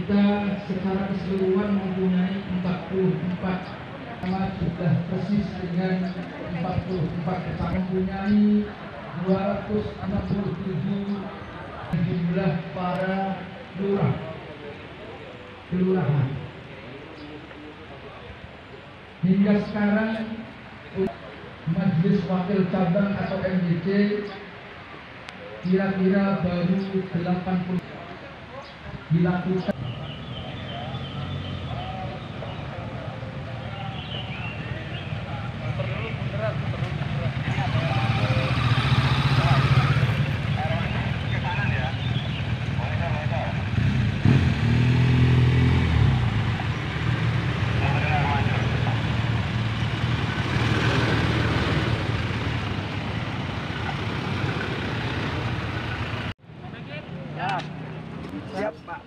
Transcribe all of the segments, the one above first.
kita secara keseluruhan mempunyai 44 sama sudah persis dengan 44 kecamatan, mempunyai 267 jumlah para kelurahan. Hingga sekarang Majelis Wakil Cabang atau MWC kira-kira baru 80 dilakukan. Siap, Pak.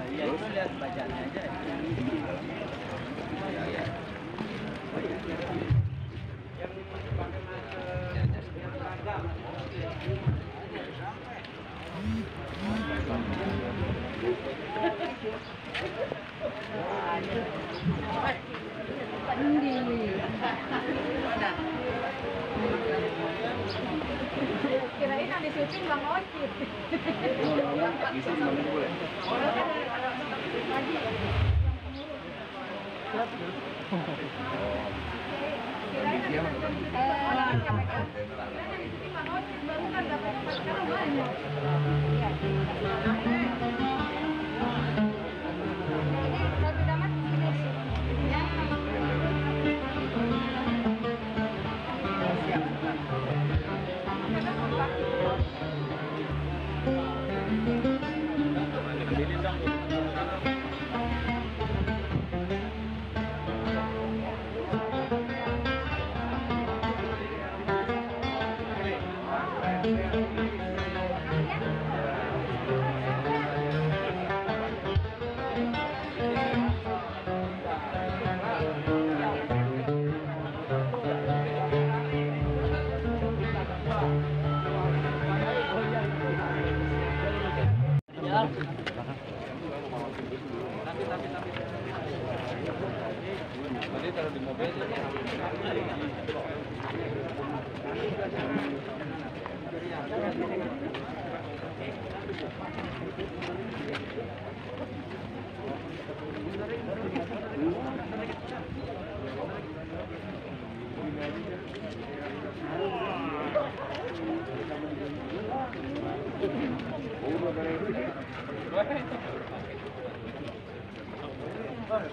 Iya, itu lihat bacanya aja. Kirain ada syuting Bang Ocit. Tadi taruh di mobil.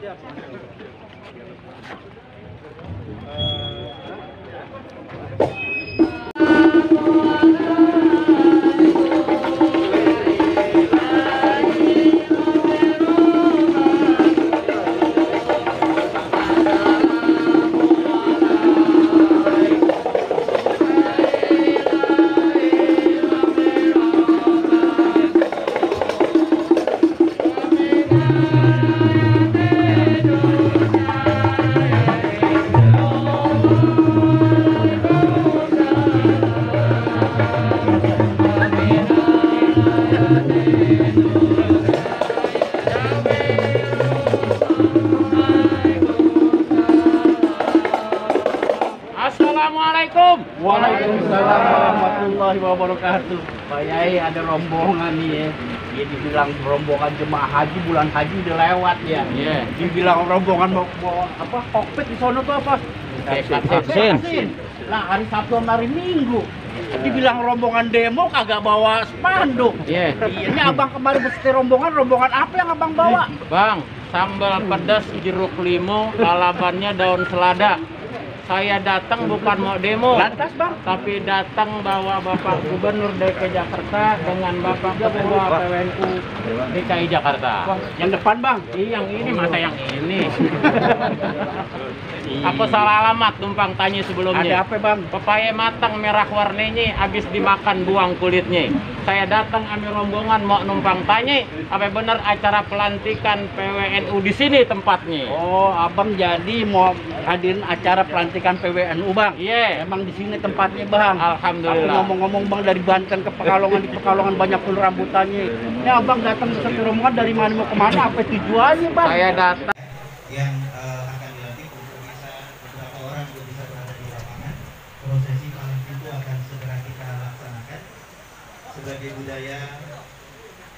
Siap. Assalamualaikum. Waalaikumsalam warahmatullahi wabarakatuh. Pak Yai, ada rombongan nih ya. Dia dibilang rombongan jemaah haji, bulan haji udah lewat ya. Iya. Dibilang rombongan mau apa? Kokpit di sono tuh apa? Vaksin. Lah hari Sabtu sama hari Minggu. Dibilang rombongan demo kagak bawa spanduk. Iya. Ini abang kemarin beserta rombongan apa yang abang bawa? Bang, sambal pedas jeruk limau, lalabannya daun selada. Saya datang bukan mau demo, Lantas bang, tapi datang bawa Bapak Gubernur DKI Jakarta dengan Bapak Ketua PWNU DKI Jakarta. yang depan bang. Yang ini masa yang ini. Aku salah alamat numpang tanya sebelumnya. Ada apa bang? Pepaya matang merah warnanya, habis dimakan buang kulitnya. Saya datang ambil rombongan mau numpang tanya, apa benar acara pelantikan PWNU di sini tempatnya? Oh, abang jadi mau hadirin acara pelantikan PWNU bang? Iya. Emang di sini tempatnya bang. Alhamdulillah. Aku ngomong-ngomong bang, dari Banten ke Pekalongan, di Pekalongan banyak pun rambutannya. Ini abang datang ke satu rombongan dari mana mau kemana? Apa tujuannya bang? Saya datang. yang akan dilantik untuk bisa beberapa orang juga bisa berada di lapangan. Prosesi paling itu akan segera kita laksanakan sebagai budaya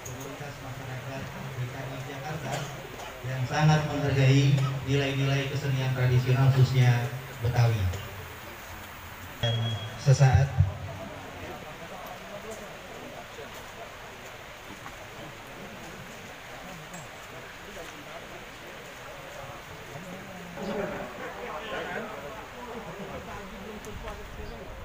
komunitas masyarakat DKI Jakarta yang sangat menghargai nilai-nilai kesenian tradisional khususnya Betawi. Dan sesaat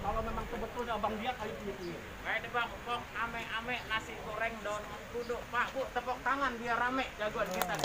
Kalau memang betul abang dia kali itu. Kayak bang, kok ame-ame nasi goreng daun duduk. Pak, Bu, tepuk tangan biar rame jagoan kita.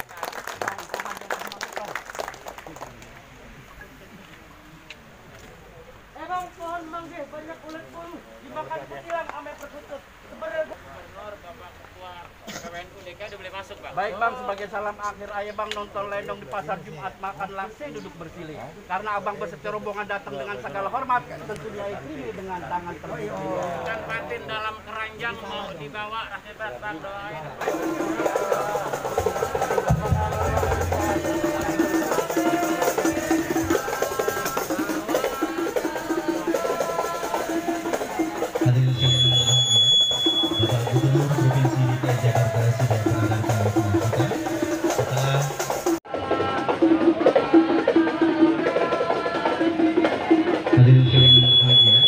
Bang, pohon mangga banyak ulet bulu dimakan kutilang ame perkutut. Sebenarnya Bapak Ketua PWNU DKI udah boleh masuk, Bang. baik bang, sebagai salam akhir ayah bang nonton lenong di pasar Jumat makan langsing duduk bersilih. Karena abang beserta rombongan datang dengan segala hormat, tentu diakhiri dengan tangan terbuka. Bukan batin dalam keranjang mau dibawa rakyat bang doain. hadirin sekalian yang berbahagia, Bapak Gubernur Provinsi DKI Jakarta sudah berada di tengah-tengah kita. Setelah hadirin sekalian yang berbahagia,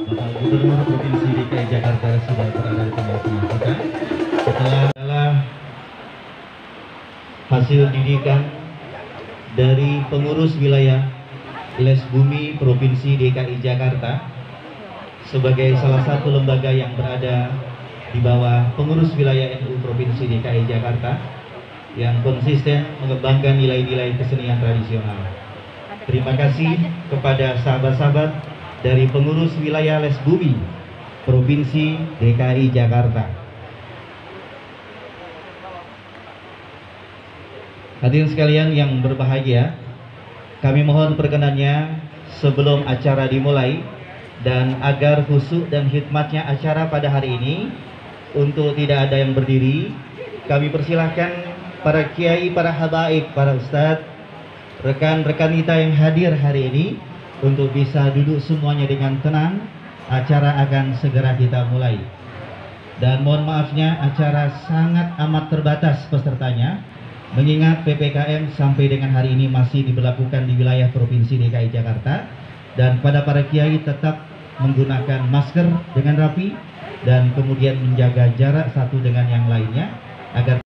Bapak Gubernur Provinsi DKI Jakarta sudah berada di tengah-tengah kita. Setelah hasil didikan dari pengurus wilayah Les Bumi Provinsi DKI Jakarta sebagai salah satu lembaga yang berada di bawah pengurus wilayah NU Provinsi DKI Jakarta yang konsisten mengembangkan nilai-nilai kesenian tradisional. Terima kasih kepada sahabat-sahabat dari pengurus wilayah Les Bumi Provinsi DKI Jakarta. Hadirin sekalian yang berbahagia, kami mohon perkenannya sebelum acara dimulai dan agar khusyuk dan hikmatnya acara pada hari ini, untuk tidak ada yang berdiri, kami persilahkan para kiai, para habaib, para ustadz, rekan-rekan kita yang hadir hari ini untuk bisa duduk semuanya dengan tenang. Acara akan segera kita mulai. Dan mohon maafnya, acara sangat amat terbatas pesertanya, mengingat PPKM sampai dengan hari ini masih diberlakukan di wilayah Provinsi DKI Jakarta. Dan pada para kiai tetap menggunakan masker dengan rapi dan kemudian menjaga jarak satu dengan yang lainnya agar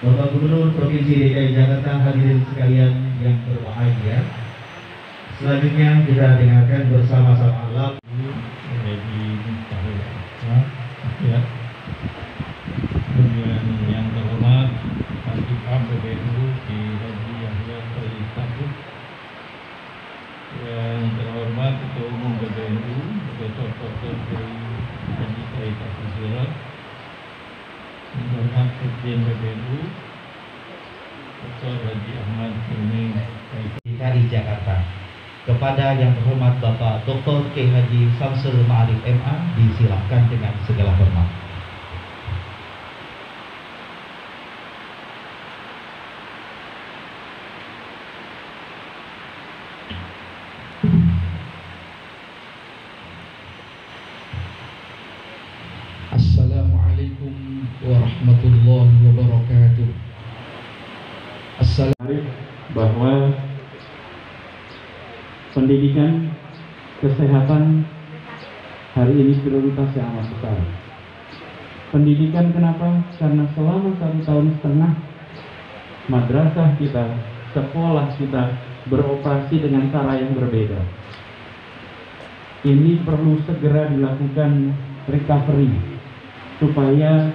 Bapak Gubernur Provinsi DKI Jakarta, hadirin sekalian yang berbahagia. Selanjutnya kita dengarkan bersama-sama lagu ya. Kemudian yang terhormat Haji PBNU Ki Haji Yahya Khalil Stakuf, yang terhormat Ketua Umum PBNU Profesor Dr. Haji Said Akil Siraj, yang terhormat Presiden PBNU Dr. Haji Ahmad Hilmi DKI Jakarta. Kepada yang terhormat Bapak Dr. K. Haji Samsul Ma'arif MA, disilakan dengan segala hormat. Assalamualaikum warahmatullahi wabarakatuh. bahwa pendidikan kesehatan hari ini prioritas yang amat besar. Pendidikan kenapa? Karena selama 1,5 tahun madrasah kita, sekolah kita beroperasi dengan cara yang berbeda. Ini perlu segera dilakukan recovery supaya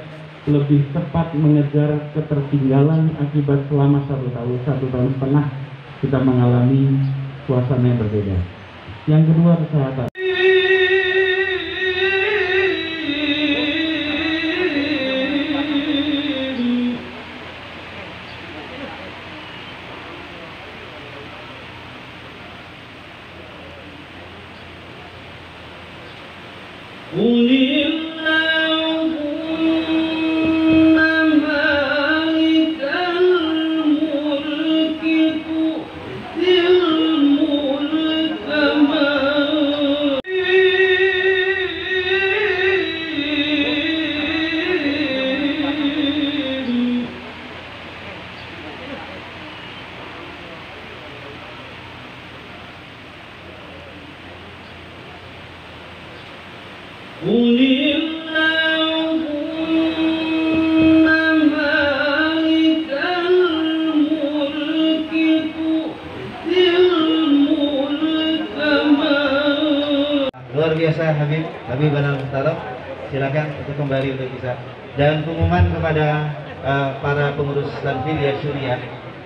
lebih cepat mengejar ketertinggalan akibat selama 1,5 tahun kita mengalami suasana yang berbeda. Yang kedua, kesehatan. Luar biasa Habib Anwar Mustaroh, silakan untuk kembali untuk bisa. Dan pengumuman kepada para pengurus Tanfidiyah Syuriah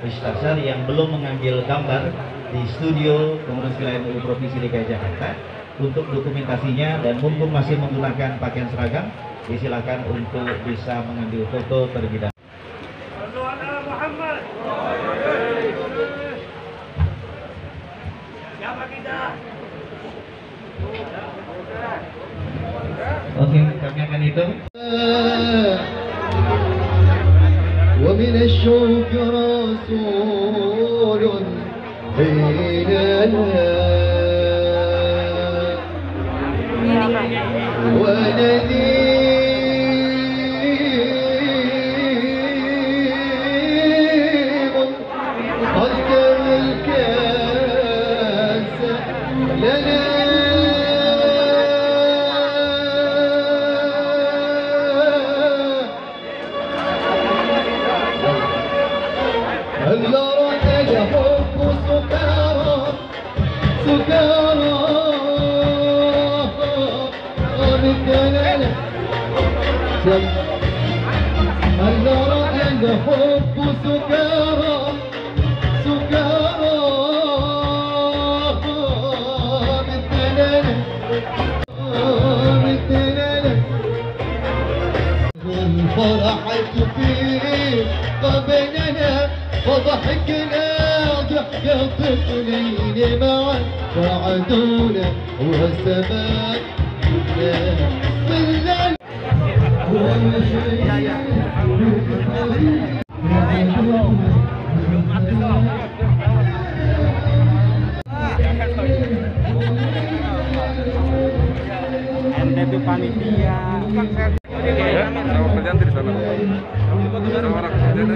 Ustasyar yang belum mengambil gambar di studio pengurus wilayah NU Provinsi DKI Jakarta untuk dokumentasinya, dan mumpung masih menggunakan pakaian seragam, disilakan untuk bisa mengambil foto terlebih dahulu. Oke, kami akan hitung. ومن الشوق رسول بيننا ونذير قدم الكاس لنا هل رأى الحب سكارى سكارى مثلنا الفرحة في قبلنا وضحكنا ضحك طفلين معا وعدونا والسماء MDB panitia. Sama kerjaan di sana. Sama orang kerjaan.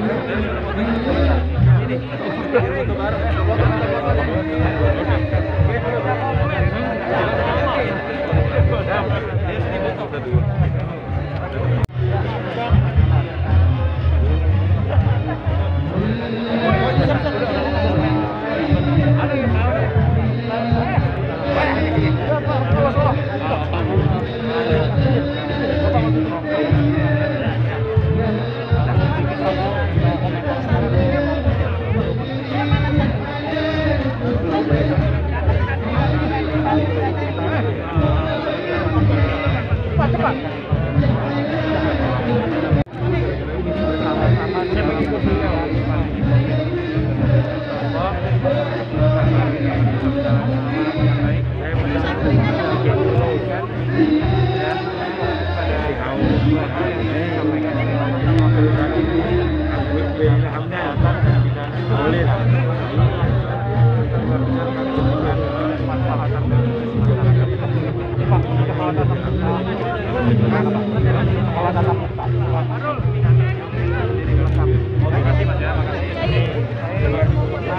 Jadi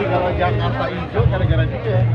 kalau Jakarta hijau gara-gara itu ya.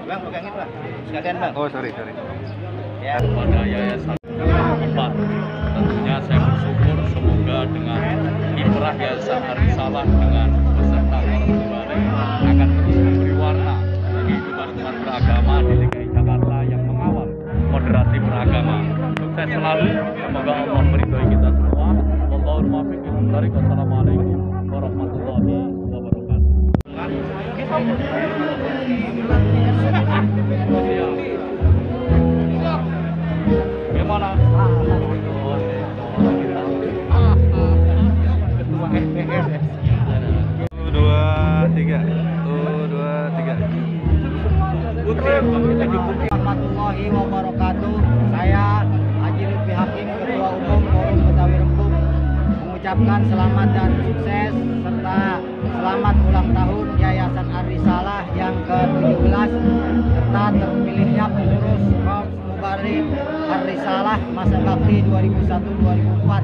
Bang, pegangin bang. Sekalian bang. Oh, sorry. Ya. Pada Yayasan Empat, tentunya saya bersyukur semoga dengan kiprah Yayasan Arisalah dengan beserta Korban akan terus memberi warna kehidupan umat beragama di DKI Jakarta yang mengawal moderasi beragama. Sukses selalu, semoga Allah meridhoi kita semua. Wallahul muwaffiq ila thoriq. Wassalamualaikum warahmatullahi wabarakatuh. Gimana? Warahmatullahi wabarakatuh. Saya Haji Lutfi Hakim, Ketua Umum Forum Betawi Rembuk, mengucapkan selamat dan sukses serta selamat ulang tahun Yayasan Arisalah yang ke-17 serta terpilihnya pengurus Korps Mubarik Arisalah masa bakti 2001-2004.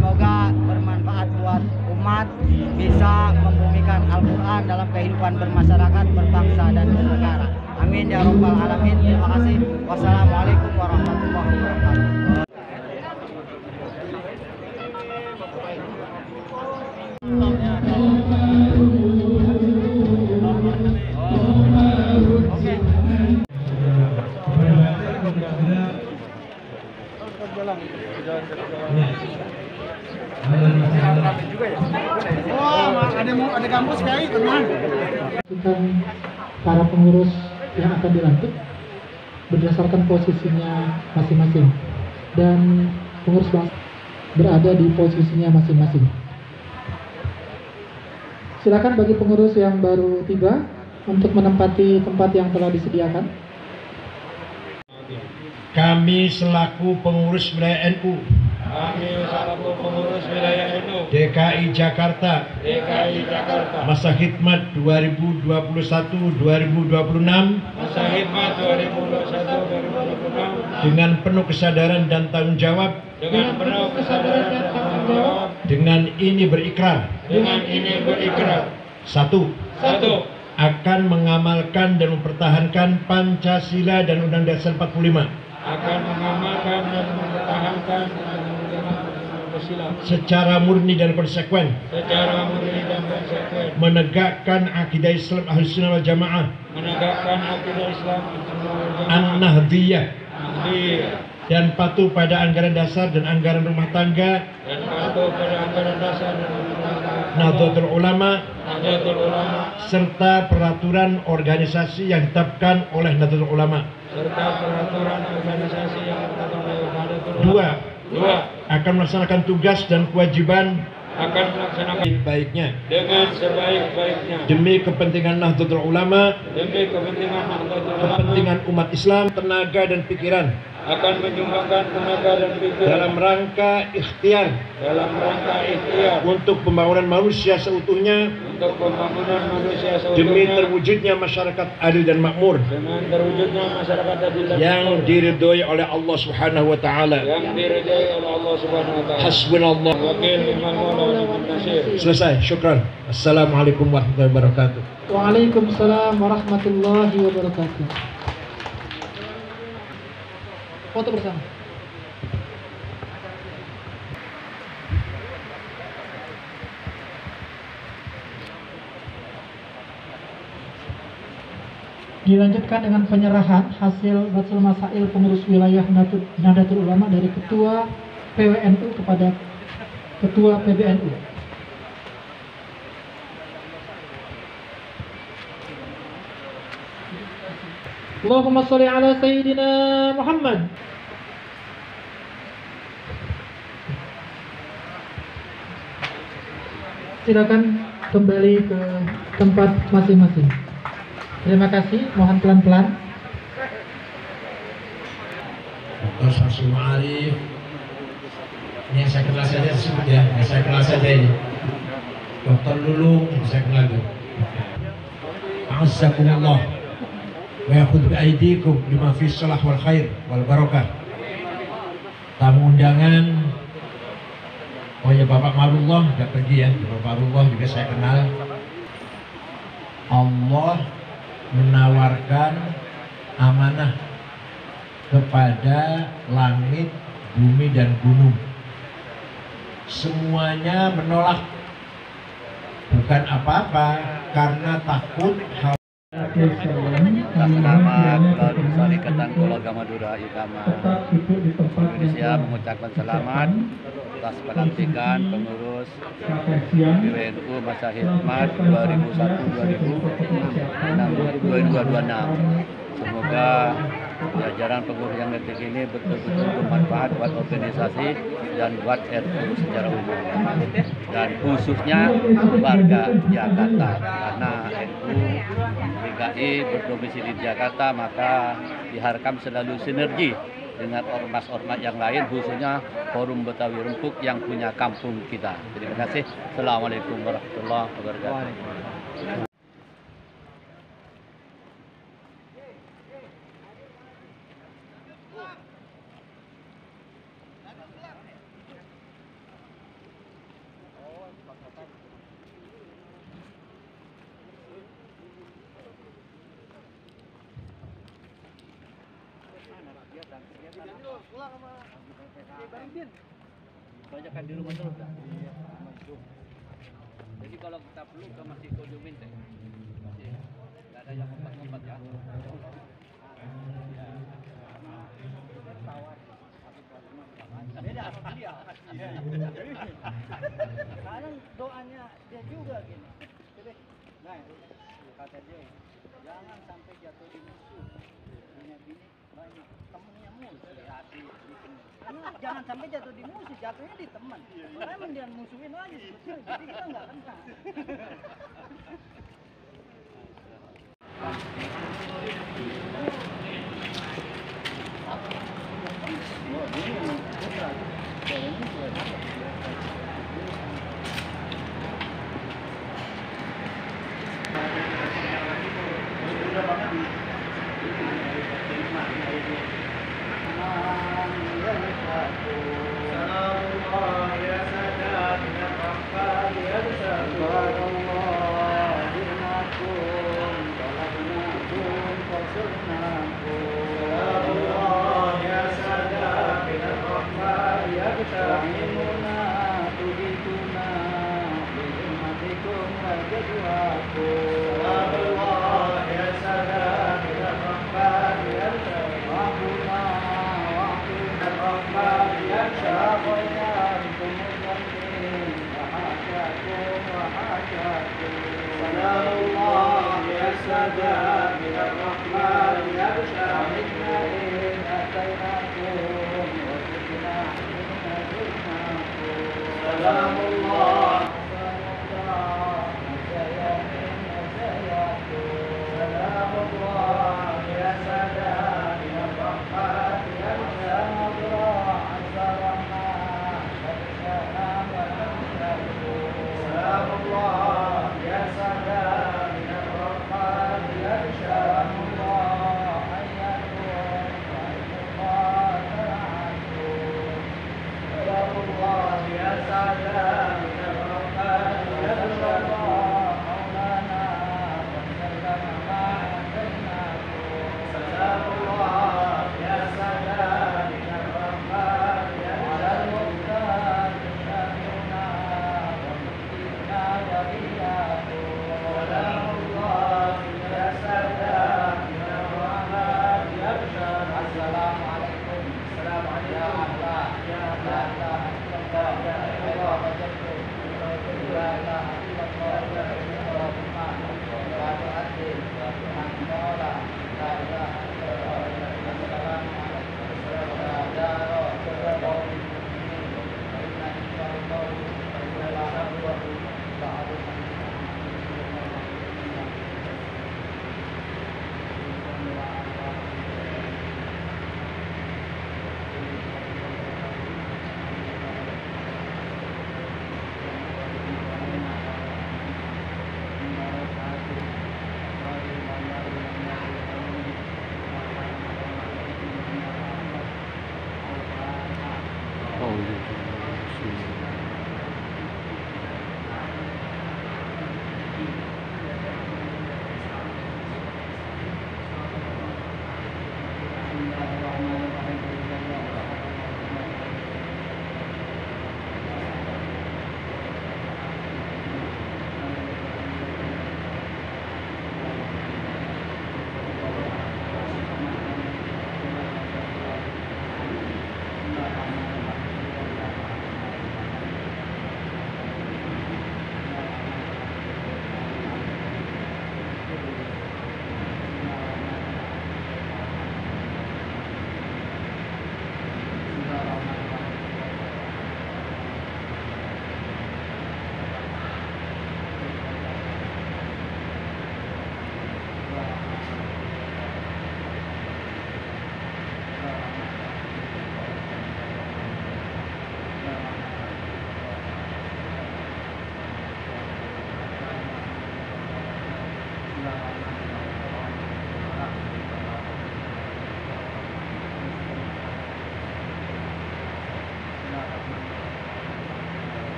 Semoga bermanfaat buat umat, bisa membumikan Al-Quran dalam kehidupan bermasyarakat, berbangsa dan bernegara. Amin ya rabbal alamin. Terima kasih. Wassalamualaikum warahmatullahi wabarakatuh. Ada kampus kayak tenang. Para pengurus yang akan dilantik berdasarkan posisinya masing-masing, dan pengurus bangsa berada di posisinya masing-masing. Silakan bagi pengurus yang baru tiba untuk menempati tempat yang telah disediakan. Kami selaku pengurus wilayah NU DKI Jakarta masa khidmat 2021-2026 dengan penuh kesadaran dan tanggung jawab dengan ini berikrar satu akan mengamalkan dan mempertahankan Pancasila dan Undang-Undang Dasar 45 secara murni dan konsekuen, menegakkan akidah Islam Ahlussunnah wal Jamaah An-Nahdiyah dan patuh pada anggaran dasar dan anggaran rumah tangga Nahdlatul Ulama serta peraturan organisasi yang ditetapkan oleh Nahdlatul Ulama. Dua, akan melaksanakan tugas dan kewajiban baiknya dengan sebaik-baiknya demi kepentingan Nahdlatul Ulama, kepentingan umat Islam, tenaga dan pikiran, akan menyumbangkan tenaga dan pikiran dalam rangka ikhtiar untuk pembangunan manusia seutuhnya, demi terwujudnya masyarakat adil dan makmur yang diridhoi oleh Allah Subhanahu wa taala. Hasbunallah. Selesai. Syukran. Assalamualaikum warahmatullahi wabarakatuh. Waalaikumsalam warahmatullahi wabarakatuh. Foto bersama. Dilanjutkan dengan penyerahan hasil Batul Masail pengurus wilayah Nahdlatul Ulama dari Ketua PWNU kepada Ketua PBNU. Allahumma sholli ala Sayyidina Muhammad. Silakan kembali ke tempat masing-masing. Terima kasih, mohon pelan-pelan. Dr. Samsul Ma'arif, ini yang saya kenal saja disebut ya, yang saya kenal saja ini. Dr. Lulung, yang saya kenal itu. A'azzakumullah wa yakhudh bi'aidikum lima fi salah wal khair wal barakah. Tamu undangan, oh ya Bapak Marullah udah pergi ya, Bapak Marullah juga saya kenal. Allah menawarkan amanah kepada langit, bumi, dan gunung. Semuanya menolak, bukan apa-apa, karena takut hal. Selamat Lalu Sarikatan Keluarga Madura Utama Indonesia mengucapkan selamat atas pelantikan pengurus PWNU masa khidmat 2001-2026. Semoga jajaran pengurus yang detik ini betul-betul bermanfaat buat organisasi dan buat RU secara umum, dan khususnya warga Jakarta, karena NU PKI berdomisili di Jakarta, maka diharapkan selalu sinergi dengan ormas-ormas yang lain, khususnya Forum Betawi Rempuk yang punya kampung kita. Terima kasih. Assalamualaikum warahmatullahi wabarakatuh. Banyakan di rumah terus. Jadi kalau kita perlu ke Masjid Kojumin teh, masih nggak ada yang ngumpat-ngumpat ya. Beda apa dia? Sekarang doanya dia juga gini. Nah, kata dia, jangan sampai jatuh di musuh. Punya bini banyak, temennya musuh hati. Karena jangan sampai jatuh di musuh, jatuhnya di teman. Makanya mendingan musuhin aja sebetulnya, jadi kita nggak kenal. Salam Allah ya sada min ar-rahman ya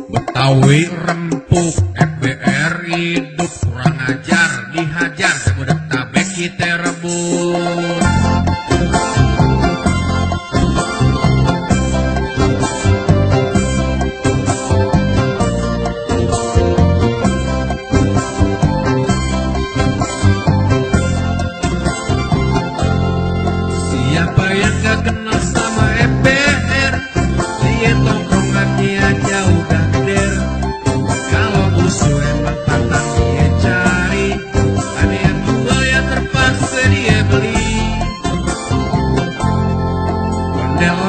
Betawi rempuk, FBR hidup kurang ajar, dihajar sebudak tabek kita rebut. Siapa yang gak kenal sama FBR, dia tongkrongannya jauh dan der. Kalau musuh emang pantang dia cari, ada yang jual ya terpaksa dia beli. Ondel